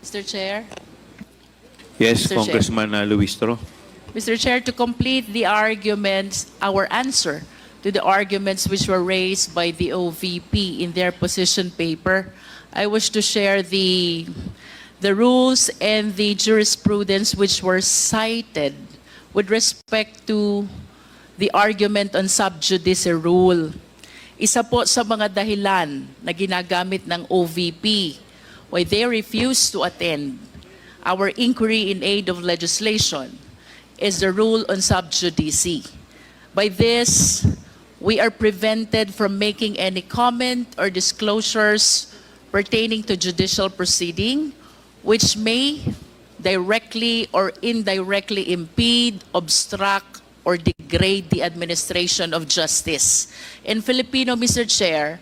Mr. Chair. Yes, Mr. Chair. Congressman Luistro. Mr. Chair, to complete the arguments, our answer to the arguments which were raised by the OVP in their position paper, I wish to share the rules and the jurisprudence which were cited with respect to the argument on sub judice rule. Isa po sa mga dahilan na ginagamit ng OVP why they refuse to attend our inquiry in aid of legislation is the rule on sub judice. By this, we are prevented from making any comment or disclosures pertaining to judicial proceeding which may directly or indirectly impede, obstruct, or degrade the administration of justice. In Filipino, Mr. Chair,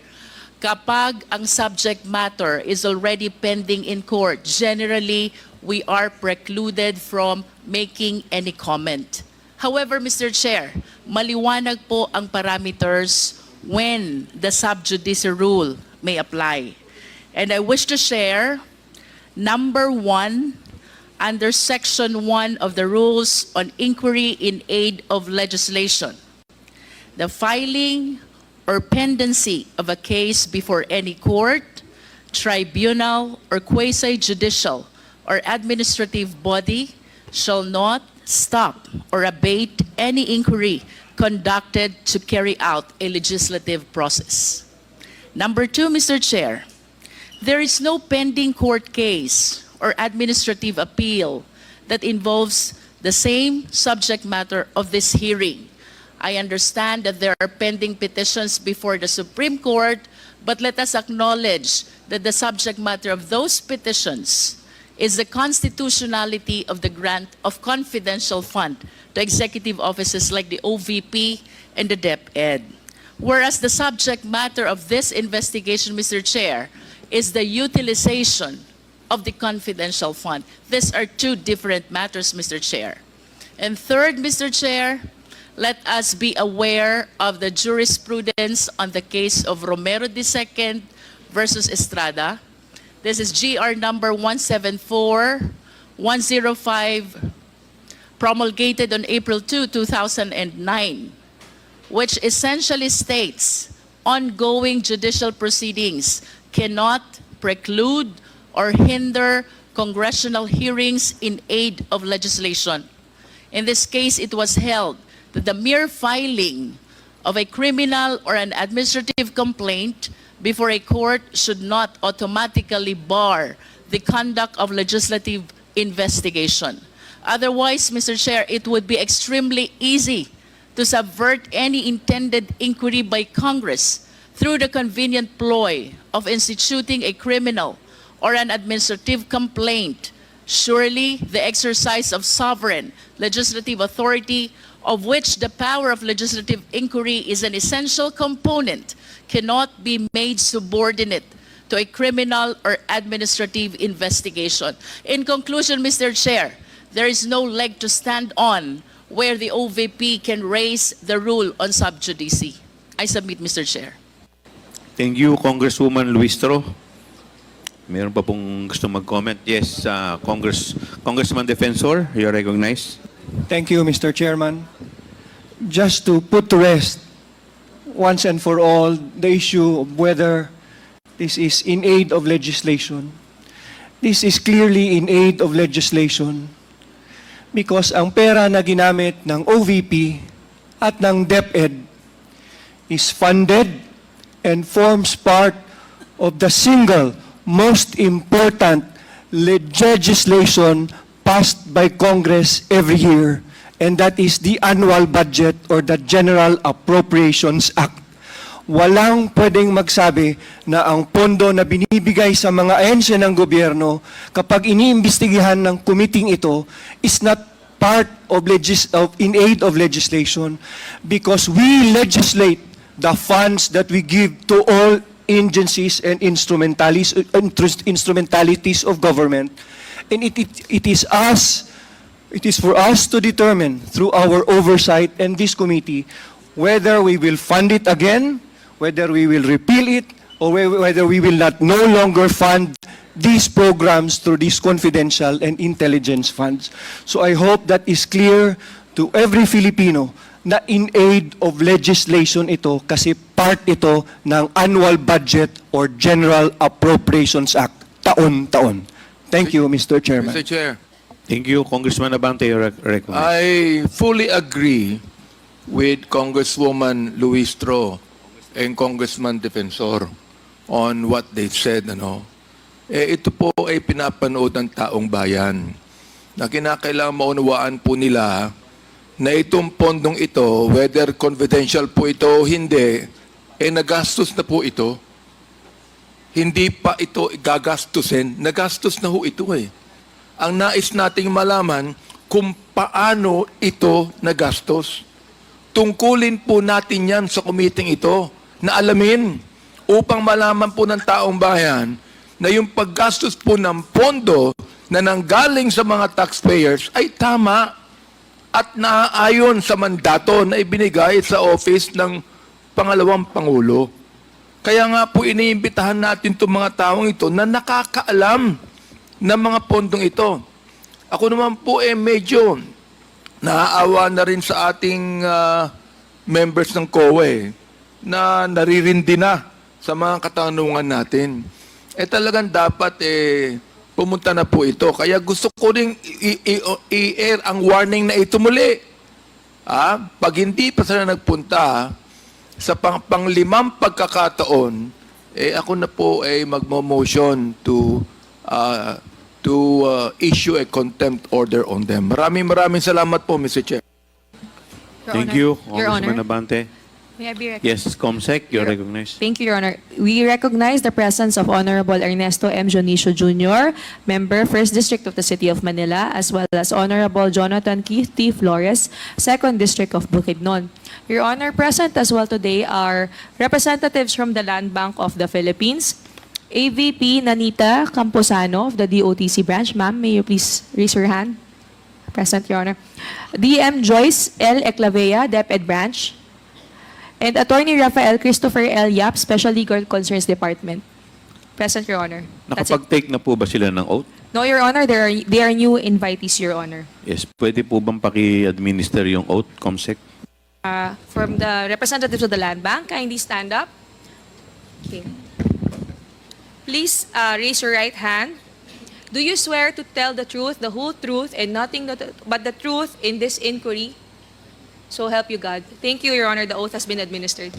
kapag ang subject matter is already pending in court, generally, we are precluded from making any comment. However, Mr. Chair, maliwanag po ang parameters when the sub judice rule may apply. And I wish to share, number 1, under Section 1 of the Rules on Inquiry in Aid of Legislation, the filing or pendency of a case before any court, tribunal, or quasi-judicial or administrative body shall not stop or abate any inquiry conducted to carry out a legislative process. Number 2, Mr. Chair, there is no pending court case or administrative appeal that involves the same subject matter of this hearing. I understand that there are pending petitions before the Supreme Court, but let us acknowledge that the subject matter of those petitions is the constitutionality of the grant of confidential fund to executive offices like the OVP and the DepEd. Whereas the subject matter of this investigation, Mr. Chair, is the utilization of the confidential fund. These are two different matters, Mr. Chair. And third, Mr. Chair, let us be aware of the jurisprudence on the case of Romero II versus Estrada. This is GR number 174-105, promulgated on April 2, 2009, which essentially states ongoing judicial proceedings cannot preclude or hinder congressional hearings in aid of legislation. In this case, it was held that the mere filing of a criminal or an administrative complaint before a court should not automatically bar the conduct of legislative investigation. Otherwise, Mr. Chair, it would be extremely easy to subvert any intended inquiry by Congress through the convenient ploy of instituting a criminal or an administrative complaint. Surely, the exercise of sovereign legislative authority, of which the power of legislative inquiry is an essential component, cannot be made subordinate to a criminal or administrative investigation. In conclusion, Mr. Chair, there is no leg to stand on where the OVP can raise the rule on sub judice. I submit, Mr. Chair. Thank you, Congresswoman Luistro. Meron pa pong gusto mag-comment? Yes, Congressman Defensor, you're recognized. Thank you, Mr. Chairman. Just to put to rest once and for all the issue of whether this is in aid of legislation. This is clearly in aid of legislation because ang pera na ginamit ng OVP at ng DepEd is funded and forms part of the single most important legislation passed by Congress every year, and that is the annual budget or the General Appropriations Act. Walang pwedeng magsabi na ang pondo na binibigay sa mga ahensya ng gobyerno kapag iniimbestigahan ng committee ito is not part of in aid of legislation because we legislate the funds that we give to all agencies and instrumentalities of government, and it is for us to determine through our oversight and this committee whether we will fund it again, whether we will repeal it, or whether we will not no longer fund these programs through these confidential and intelligence funds. So I hope that is clear to every Filipino na in aid of legislation ito kasi part ito ng annual budget or General Appropriations Act taon-taon. Thank you, Mr. Chairman. Mr. Chair, Thank you, Congressman Abante. You're recognized. I fully agree with Congresswoman Luistro and Congressman Defensor on what they said. Ito po ay pinapanood ng taong bayan na kinakailangan maunawaan po nila na itong pondong ito, whether confidential po ito o hindi, nagastos na po ito. Hindi pa ito gagastusin, nagastos na ho ito eh. Ang nais nating malaman kung paano ito nagastos. Tungkulin po natin yan sa committee ito na alamin upang malaman po ng taong bayan na yung paggastos po ng pondo na nanggaling sa mga taxpayers ay tama at naaayon sa mandato na ibinigay sa office ng pangalawang Pangulo. Kaya nga po iniimbitahan natin itong mga taong ito na nakakaalam ng mga pondong ito. Ako naman po medyo naaawa na rin sa ating members ng COA na naririndi na sa mga katanungan natin. Talagang dapat pumunta na po ito. Kaya gusto ko rin i-air ang warning na ito muli. Pag hindi pa sila nagpunta sa panglimang pagkakataon, ako na po ay magmo-motion to issue a contempt order on them. Maraming salamat po, Mr. Chair. Thank you, Your Congressman Honor. Abante. May I be recognized? Yes, Comsec, you're recognized. Thank you, Your Honor. We recognize the presence of Honorable Ernesto M. Jonicio Jr., Member, 1st District of the City of Manila, as well as Honorable Jonathan Keith T. Flores, 2nd District of Bukidnon. Your Honor, present as well today are representatives from the Land Bank of the Philippines, AVP Nanita Camposano of the DOTC branch. Ma'am, may you please raise your hand? Present, Your Honor. DM Joyce L. Eclavea, DepEd branch. And Attorney Rafael Christopher L. Yap, Special Legal Concerns Department. Present, Your Honor. That's it. Nakapag-take na po ba sila ng oath? No, Your Honor, they are new invitees, Your Honor. Yes, pwede po bang paki-administer yung oath, Comsec? From the representatives of the Land Bank, kindly stand up. Okay. Please raise your right hand. Do you swear to tell the truth, the whole truth, and nothing but the truth in this inquiry? So help you God. Thank you, Your Honor. The oath has been administered.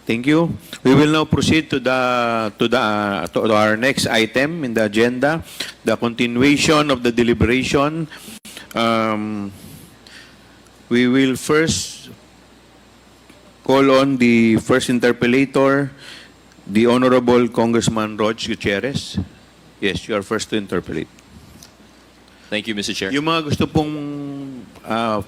Thank you. We will now proceed to our next item in the agenda, the continuation of the deliberation. We will first call on the first interpellator, the Honorable Congressman Rog Gutierrez. Yes, you are first to interpellate. Thank you, Mr. Chair. Yung mga gusto pong,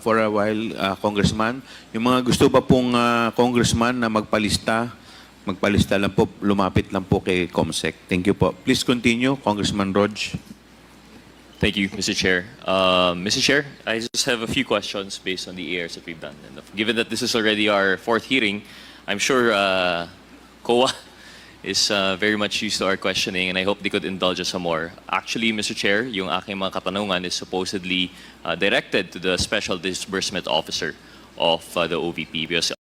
for a while, Congressman, yung mga gusto pa pong Congressman na magpalista lang po, lumapit lang po kay Comsec. Thank you po. Please continue, Congressman Rog. Thank you, Mr. Chair. Mr. Chair, I just have a few questions based on the ARs that we've done. And given that this is already our 4th hearing, I'm sure COA is very much used to our questioning, and I hope they could indulge us some more. Actually, Mr. Chair, yung aking mga katanungan is supposedly directed to the Special Disbursement Officer of the OVP, because